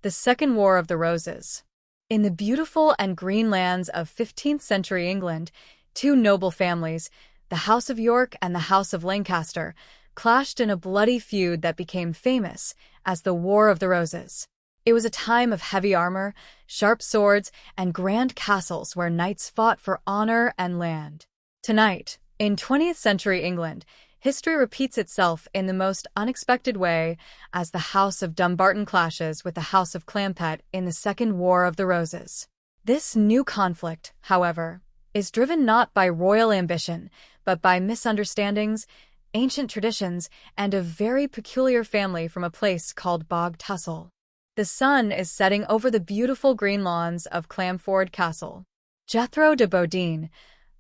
The Second War of the Roses. In the beautiful and green lands of 15th century England, two noble families, the House of York and the House of Lancaster, clashed in a bloody feud that became famous as the War of the Roses. It was a time of heavy armor, sharp swords, and grand castles where knights fought for honor and land. Tonight, in 20th century England, history repeats itself in the most unexpected way as the House of Dumbarton clashes with the House of Clampett in the Second War of the Roses. This new conflict, however, is driven not by royal ambition, but by misunderstandings, ancient traditions, and a very peculiar family from a place called Bog Tussle. The sun is setting over the beautiful green lawns of Clamford Castle. Jethro de Bodine,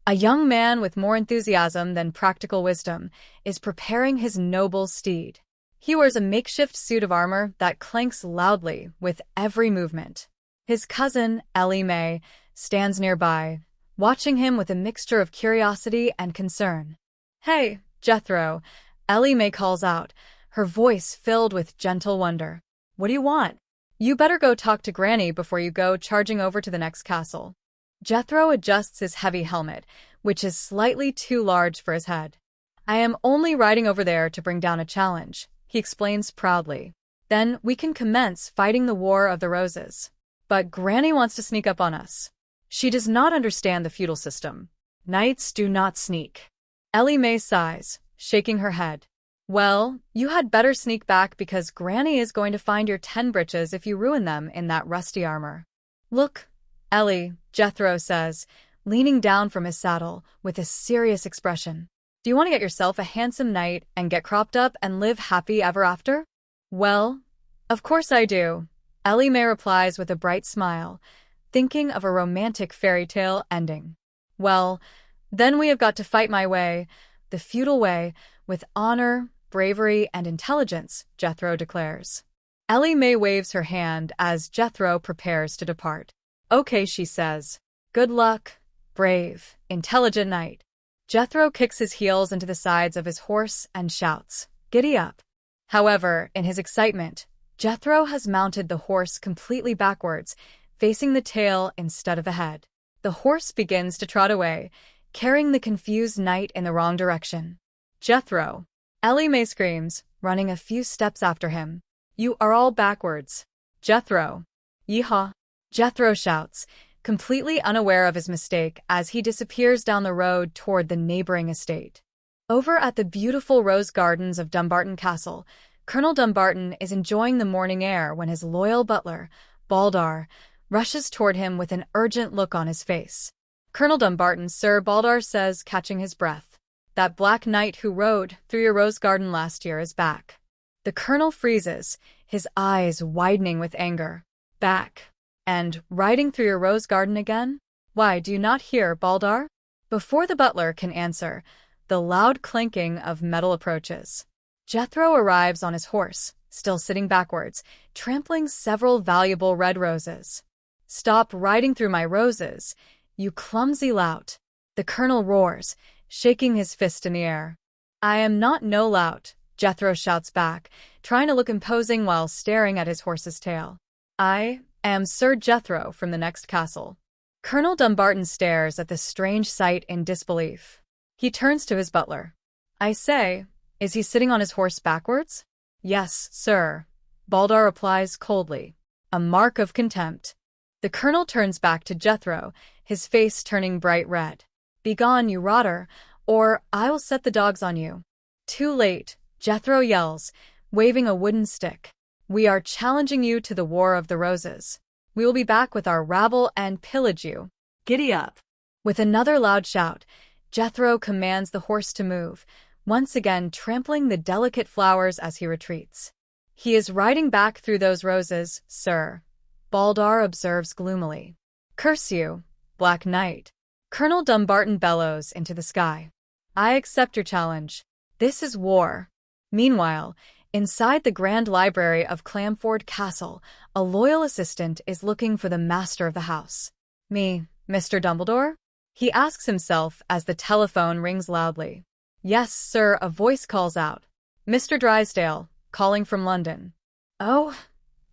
a young man with more enthusiasm than practical wisdom, is preparing his noble steed. He wears a makeshift suit of armor that clanks loudly with every movement. His cousin, Ellie May, stands nearby, watching him with a mixture of curiosity and concern. "Hey, Jethro," Ellie May calls out, her voice filled with gentle wonder. "What do you want? You better go talk to Granny before you go charging over to the next castle." Jethro adjusts his heavy helmet, which is slightly too large for his head. "I am only riding over there to bring down a challenge," he explains proudly. "Then we can commence fighting the War of the Roses. But Granny wants to sneak up on us. She does not understand the feudal system. Knights do not sneak." Ellie May sighs, shaking her head. "Well, you had better sneak back because Granny is going to find your 10 breeches if you ruin them in that rusty armor." "Look, Ellie," Jethro says, leaning down from his saddle with a serious expression. "Do you want to get yourself a handsome knight and get cropped up and live happy ever after?" "Well, of course I do," Ellie May replies with a bright smile, thinking of a romantic fairy tale ending. "Well, then we have got to fight my way, the feudal way, with honor, bravery, and intelligence," Jethro declares. Ellie May waves her hand as Jethro prepares to depart. "Okay," she says. "Good luck, brave, intelligent knight." Jethro kicks his heels into the sides of his horse and shouts, "Giddy up." However, in his excitement, Jethro has mounted the horse completely backwards, facing the tail instead of the head. The horse begins to trot away, carrying the confused knight in the wrong direction. "Jethro!" Ellie May screams, running a few steps after him. "You are all backwards." "Jethro!" "Yeehaw!" Jethro shouts, completely unaware of his mistake as he disappears down the road toward the neighboring estate. Over at the beautiful rose gardens of Dumbarton Castle, Colonel Dumbarton is enjoying the morning air when his loyal butler, Baldar, rushes toward him with an urgent look on his face. "Colonel Dumbarton, sir," Baldar says, catching his breath. "That black knight who rode through your rose garden last year is back." The colonel freezes, his eyes widening with anger. "Back? And riding through your rose garden again? Why, do you not hear, Baldar?" Before the butler can answer, the loud clanking of metal approaches. Jethro arrives on his horse, still sitting backwards, trampling several valuable red roses. "Stop riding through my roses, you clumsy lout," the colonel roars, shaking his fist in the air. "I am not no lout," Jethro shouts back, trying to look imposing while staring at his horse's tail. "I am Sir Jethro from the next castle." Colonel Dumbarton stares at the strange sight in disbelief. He turns to his butler. "I say, is he sitting on his horse backwards?" "Yes, sir," Baldar replies coldly. A mark of contempt. The colonel turns back to Jethro, his face turning bright red. "Begone, you rotter, or I will set the dogs on you." Too late, Jethro yells, waving a wooden stick. "We are challenging you to the War of the Roses. We will be back with our rabble and pillage you. Giddy up." With another loud shout, Jethro commands the horse to move, once again trampling the delicate flowers as he retreats. "He is riding back through those roses, sir," Baldar observes gloomily. "Curse you, Black Knight." Colonel Dumbarton bellows into the sky. "I accept your challenge. This is war." Meanwhile, inside the Grand Library of Clamford Castle, a loyal assistant is looking for the master of the house. "Me, Mr. Dumbledore?" he asks himself as the telephone rings loudly. "Yes, sir," a voice calls out. "Mr. Drysdale, calling from London." "Oh,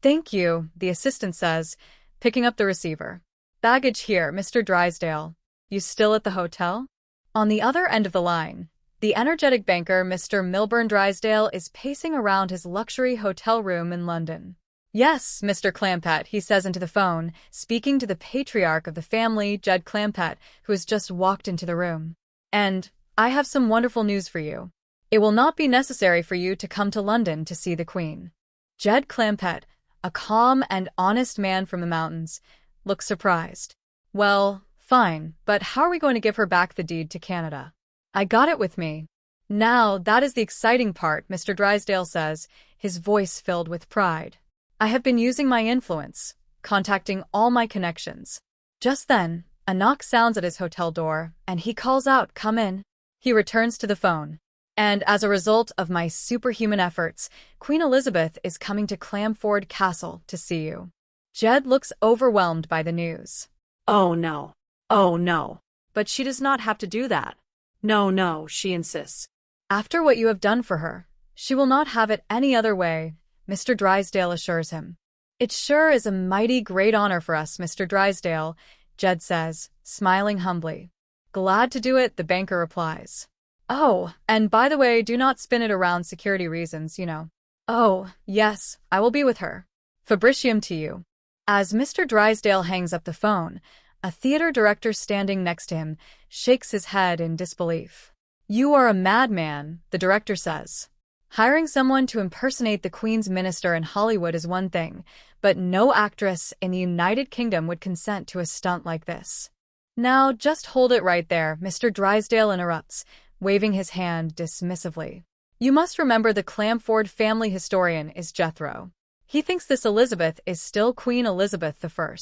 Thank you, the assistant says, picking up the receiver. Baggage here, Mr. Drysdale. You still at the hotel? On the other end of the line, the energetic banker Mr. Milburn Drysdale is pacing around his luxury hotel room in London. Yes, Mr. Clampett, he says into the phone, speaking to the patriarch of the family, Jed Clampett, who has just walked into the room. And I have some wonderful news for you. It will not be necessary for you to come to London to see the Queen. Jed Clampett, a calm and honest man from the mountains, looks surprised. Well, fine, but how are we going to give her back the deed to Canada? I got it with me. Now, that is the exciting part, Mr. Drysdale says, his voice filled with pride. I have been using my influence, contacting all my connections. Just then, a knock sounds at his hotel door, and he calls out, "Come in." He returns to the phone. And as a result of my superhuman efforts, Queen Elizabeth is coming to Clamford Castle to see you. Jed looks overwhelmed by the news. Oh no. Oh no. But she does not have to do that. No, she insists. After what you have done for her, she will not have it any other way, Mr. Drysdale assures him. It sure is a mighty great honor for us, Mr. Drysdale, Jed says, smiling humbly. Glad to do it, the banker replies. Oh, and by the way, do not spin it around security reasons, you know. Oh, yes, I will be with her. Fabricium to you. As Mr. Drysdale hangs up the phone, a theater director standing next to him shakes his head in disbelief. You are a madman, the director says. Hiring someone to impersonate the Queen's minister in Hollywood is one thing, but no actress in the United Kingdom would consent to a stunt like this. Now, just hold it right there, Mr. Drysdale interrupts, waving his hand dismissively. You must remember the Clamford family historian is Jethro. He thinks this Elizabeth is still Queen Elizabeth I.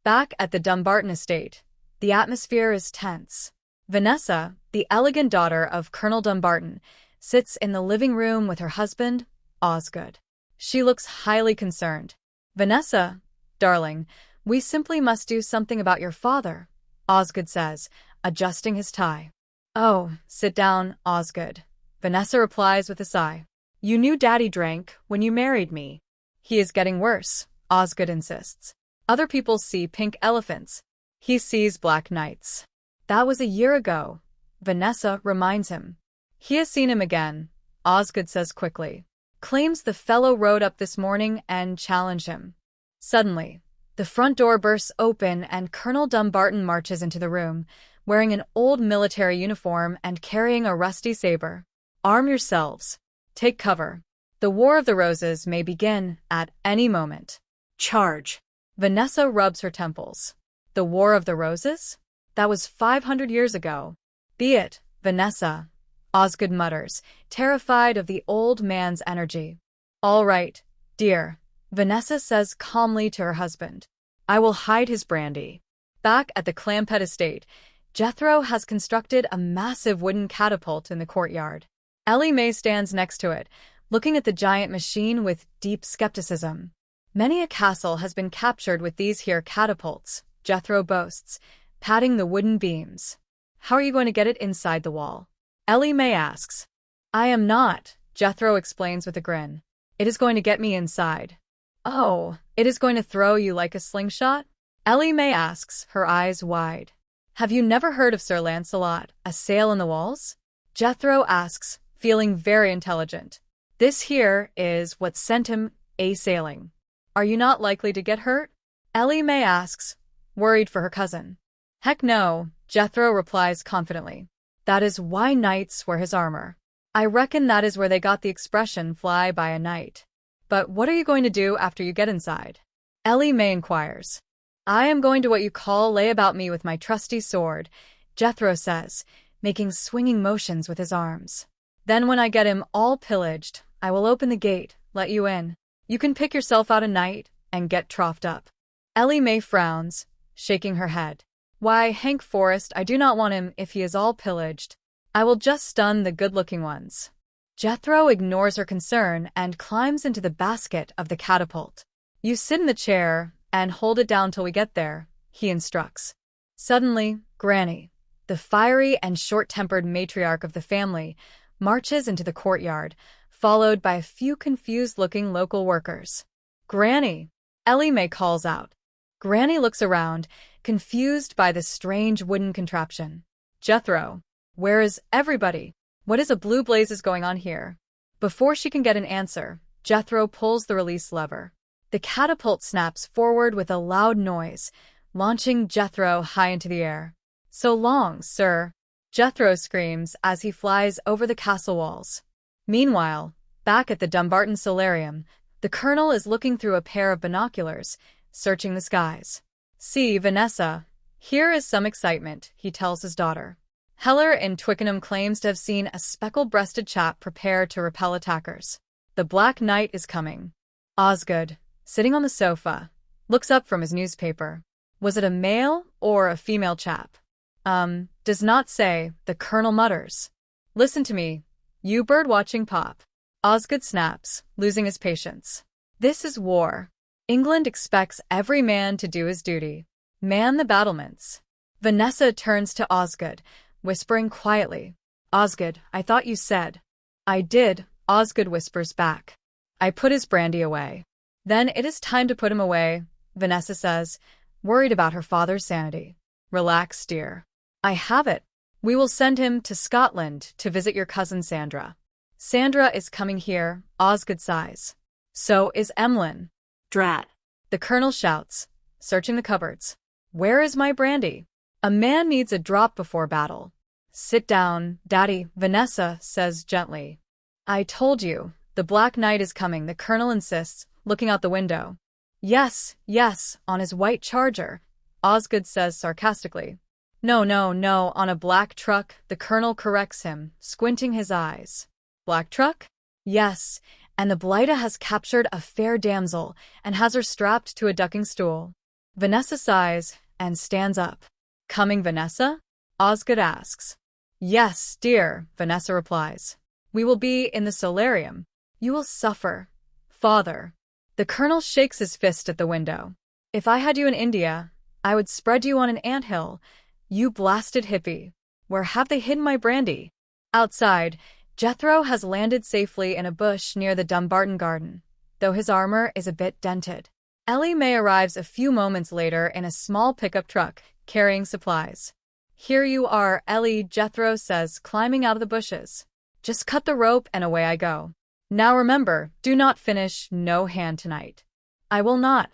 Back at the Dumbarton estate, the atmosphere is tense. Vanessa, the elegant daughter of Colonel Dumbarton, sits in the living room with her husband, Osgood. She looks highly concerned. Vanessa, darling, we simply must do something about your father, Osgood says, adjusting his tie. Oh, sit down, Osgood. Vanessa replies with a sigh. You knew Daddy drank when you married me. He is getting worse, Osgood insists. Other people see pink elephants. He sees black knights. That was a year ago, Vanessa reminds him. He has seen him again, Osgood says quickly. Claims the fellow rode up this morning and challenged him. Suddenly, the front door bursts open and Colonel Dumbarton marches into the room, wearing an old military uniform and carrying a rusty saber. Arm yourselves. Take cover. The War of the Roses may begin at any moment. Charge. Vanessa rubs her temples. The War of the Roses? That was 500 years ago. Be it, Vanessa, Osgood mutters, terrified of the old man's energy. All right, dear, Vanessa says calmly to her husband. I will hide his brandy. Back at the Clampett estate, Jethro has constructed a massive wooden catapult in the courtyard. Ellie Mae stands next to it, looking at the giant machine with deep skepticism. Many a castle has been captured with these here catapults, Jethro boasts, patting the wooden beams. How are you going to get it inside the wall? Ellie Mae asks. I am not, Jethro explains with a grin. It is going to get me inside. Oh, it is going to throw you like a slingshot? Ellie Mae asks, her eyes wide. Have you never heard of Sir Lancelot, a sail in the walls? Jethro asks, feeling very intelligent. This here is what sent him a-sailing. Are you not likely to get hurt? Ellie Mae asks, worried for her cousin. Heck no, Jethro replies confidently. That is why knights wear his armor. I reckon that is where they got the expression fly by a knight. But what are you going to do after you get inside? Ellie Mae inquires. I am going to what you call lay about me with my trusty sword, Jethro says, making swinging motions with his arms. Then when I get him all pillaged, I will open the gate, let you in. You can pick yourself out a knight and get troughed up. Ellie Mae frowns, shaking her head. Why, Hank Forrest, I do not want him if he is all pillaged. I will just stun the good-looking ones. Jethro ignores her concern and climbs into the basket of the catapult. You sit in the chair and hold it down till we get there, he instructs. Suddenly, Granny, the fiery and short-tempered matriarch of the family, marches into the courtyard, followed by a few confused-looking local workers. Granny! Ellie Mae calls out. Granny looks around, confused by the strange wooden contraption. Jethro, where is everybody? What is a blue blazes going on here? Before she can get an answer, Jethro pulls the release lever. The catapult snaps forward with a loud noise, launching Jethro high into the air. So long, sir, Jethro screams as he flies over the castle walls. Meanwhile, back at the Dumbarton Solarium, the colonel is looking through a pair of binoculars, searching the skies. See, Vanessa, here is some excitement, he tells his daughter. Heller in Twickenham claims to have seen a speckled-breasted chap prepare to repel attackers. The Black Knight is coming. Osgood, sitting on the sofa, looks up from his newspaper. Was it a male or a female chap? Does not say, the colonel mutters. Listen to me, you bird-watching pop. Osgood snaps, losing his patience. This is war. England expects every man to do his duty. Man the battlements. Vanessa turns to Osgood, whispering quietly. Osgood, I thought you said. I did, Osgood whispers back. I put his brandy away. Then it is time to put him away, Vanessa says, worried about her father's sanity. Relax, dear. I have it. We will send him to Scotland to visit your cousin Sandra. Sandra is coming here, Osgood sighs. So is Emlyn. Drat. The colonel shouts, searching the cupboards. Where is my brandy? A man needs a drop before battle. Sit down, Daddy, Vanessa says gently. I told you, the Black Knight is coming, the colonel insists, looking out the window. Yes, yes, on his white charger, Osgood says sarcastically. No, no, no, on a black truck, the colonel corrects him, squinting his eyes. Black truck? Yes, and the blighter has captured a fair damsel and has her strapped to a ducking stool. Vanessa sighs and stands up. Coming, Vanessa? Osgood asks. Yes, dear, Vanessa replies. We will be in the solarium. You will suffer. Father. The colonel shakes his fist at the window. If I had you in India, I would spread you on an anthill. You blasted hippie. Where have they hidden my brandy? Outside, Jethro has landed safely in a bush near the Dumbarton garden, though his armor is a bit dented. Ellie Mae arrives a few moments later in a small pickup truck, carrying supplies. Here you are, Ellie, Jethro says, climbing out of the bushes. Just cut the rope and away I go. Now remember, do not finish no hand tonight. I will not,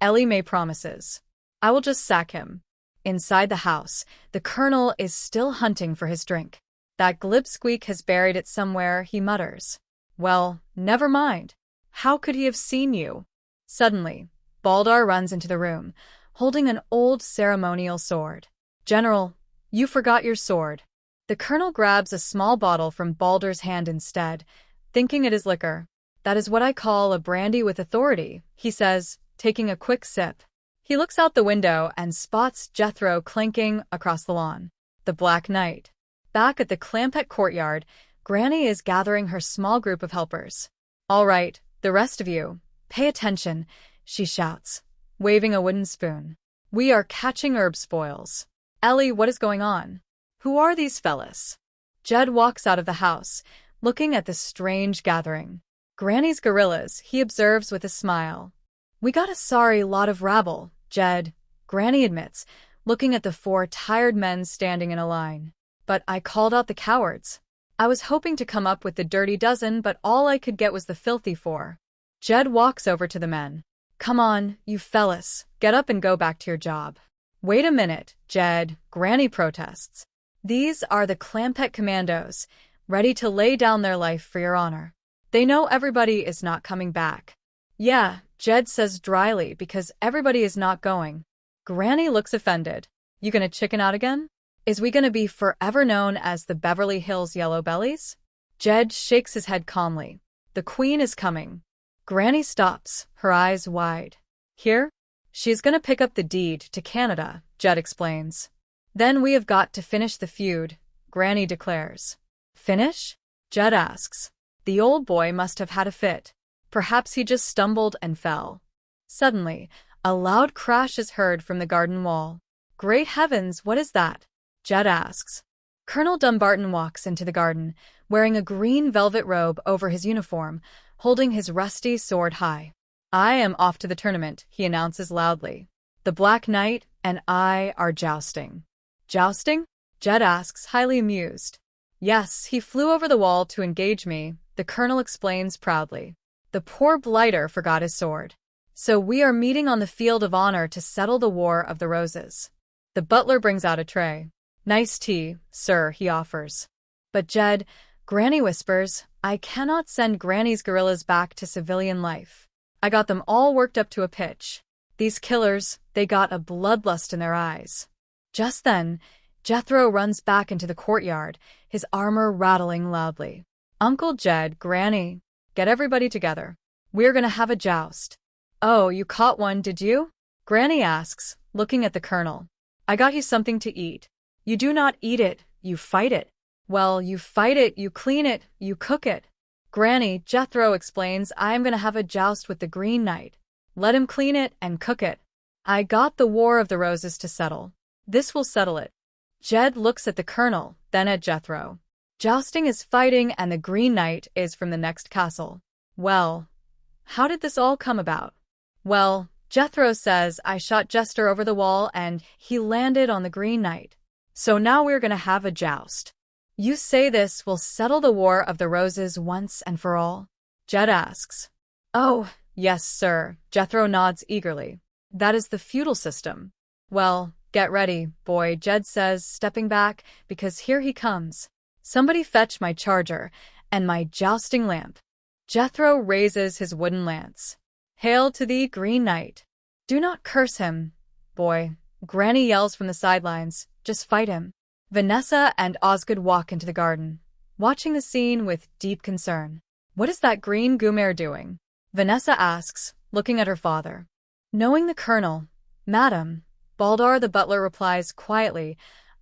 Ellie Mae promises. I will just sack him. Inside the house, the colonel is still hunting for his drink. That glib squeak has buried it somewhere, he mutters. Well, never mind. How could he have seen you? Suddenly, Baldar runs into the room, holding an old ceremonial sword. General, you forgot your sword. The colonel grabs a small bottle from Baldar's hand instead, thinking it is liquor. That is what I call a brandy with authority, he says, taking a quick sip. He looks out the window and spots Jethro clinking across the lawn. The Black Knight. Back at the Clampett courtyard, Granny is gathering her small group of helpers. All right, the rest of you, pay attention, she shouts, waving a wooden spoon. We are catching herb spoils. Ellie, what is going on? Who are these fellas? Jed walks out of the house, looking at the strange gathering. Granny's gorillas, he observes with a smile. We got a sorry lot of rabble, Jed, Granny admits, looking at the 4 tired men standing in a line. But I called out the cowards. I was hoping to come up with the dirty dozen, but all I could get was the filthy 4. Jed walks over to the men. Come on, you fellas, get up and go back to your job. Wait a minute, Jed, Granny protests. These are the Clampett commandos, ready to lay down their life for your honor. They know everybody is not coming back. Yeah, Jed says dryly, because everybody is not going. Granny looks offended. You gonna chicken out again? Is we gonna be forever known as the Beverly Hills Yellow Bellies? Jed shakes his head calmly. The Queen is coming. Granny stops, her eyes wide. Here? She's gonna pick up the deed to Canada, Jed explains. Then we have got to finish the feud, Granny declares. Finish? Jed asks. The old boy must have had a fit. Perhaps he just stumbled and fell. Suddenly, a loud crash is heard from the garden wall. Great heavens, what is that? Jed asks. Colonel Dumbarton walks into the garden, wearing a green velvet robe over his uniform, holding his rusty sword high. I am off to the tournament, he announces loudly. The Black Knight and I are jousting. Jousting? Jed asks, highly amused. Yes, he flew over the wall to engage me, the colonel explains proudly. The poor blighter forgot his sword. So we are meeting on the field of honor to settle the War of the Roses. The butler brings out a tray. Nice tea, sir, he offers. But Jed, Granny whispers, I cannot send Granny's gorillas back to civilian life. I got them all worked up to a pitch. These killers, they got a bloodlust in their eyes. Just then, Jethro runs back into the courtyard, his armor rattling loudly. Uncle Jed, Granny, get everybody together. We're gonna have a joust. Oh, you caught one, did you? Granny asks, looking at the colonel. I got you something to eat. You do not eat it, you fight it. Well, you fight it, you clean it, you cook it. Granny, Jethro explains, I am gonna have a joust with the Green Knight. Let him clean it and cook it. I got the War of the Roses to settle. This will settle it. Jed looks at the colonel, then at Jethro. Jousting is fighting and the Green Knight is from the next castle. Well, how did this all come about? Well, Jethro says I shot Jester over the wall and he landed on the Green Knight. So now we're gonna have a joust. You say this will settle the War of the Roses once and for all? Jed asks. Oh, yes, sir, Jethro nods eagerly. That is the feudal system. Well, get ready, boy, Jed says, stepping back, because here he comes. Somebody fetch my charger and my jousting lamp. Jethro raises his wooden lance. Hail to thee, Green Knight. Do not curse him, boy, Granny yells from the sidelines. Just fight him. Vanessa and Osgood walk into the garden, watching the scene with deep concern. What is that green Gumer doing? Vanessa asks, looking at her father. Knowing the colonel, Madam, Baldar the butler replies quietly,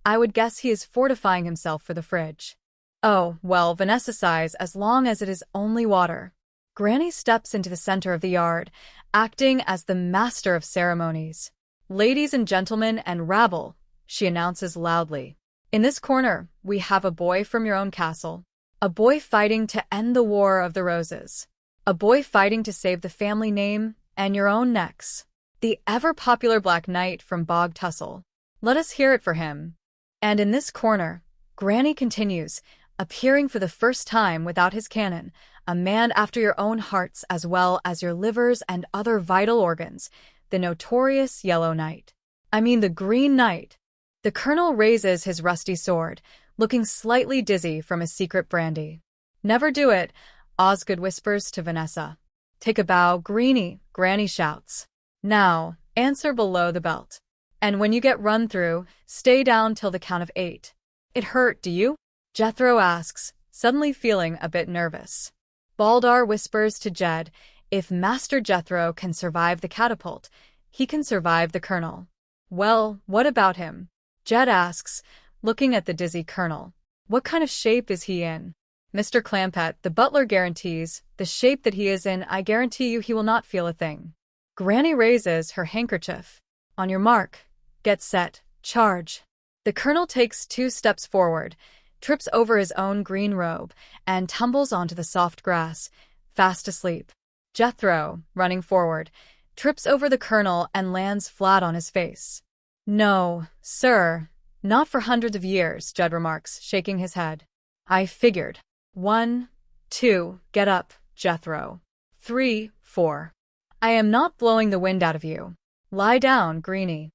I would guess he is fortifying himself for the fridge. Oh, well, Vanessa sighs, as long as it is only water. Granny steps into the center of the yard, acting as the master of ceremonies. Ladies and gentlemen and rabble, she announces loudly. In this corner, we have a boy from your own castle. A boy fighting to end the War of the Roses. A boy fighting to save the family name and your own necks. The ever-popular Black Knight from Bog Tussle. Let us hear it for him. And in this corner, Granny continues, appearing for the first time without his cannon, a man after your own hearts as well as your livers and other vital organs, the notorious Yellow Knight. I mean the Green Knight. The colonel raises his rusty sword, looking slightly dizzy from his secret brandy. Never do it, Osgood whispers to Vanessa. Take a bow, Greenie, Granny shouts. Now, answer below the belt. And when you get run through, stay down till the count of 8. It hurt, do you? Jethro asks, suddenly feeling a bit nervous. Baldar whispers to Jed, if Master Jethro can survive the catapult, he can survive the colonel. Well, what about him? Jed asks, looking at the dizzy colonel. What kind of shape is he in? Mr. Clampett, the butler guarantees, the shape that he is in, I guarantee you he will not feel a thing. Granny raises her handkerchief. On your mark, get set, charge. The colonel takes 2 steps forward, trips over his own green robe, and tumbles onto the soft grass, fast asleep. Jethro, running forward, trips over the colonel and lands flat on his face. No, sir, not for hundreds of years, Jed remarks, shaking his head. I figured. 1, 2, get up, Jethro. 3, 4. I am not blowing the wind out of you. Lie down, Greenie.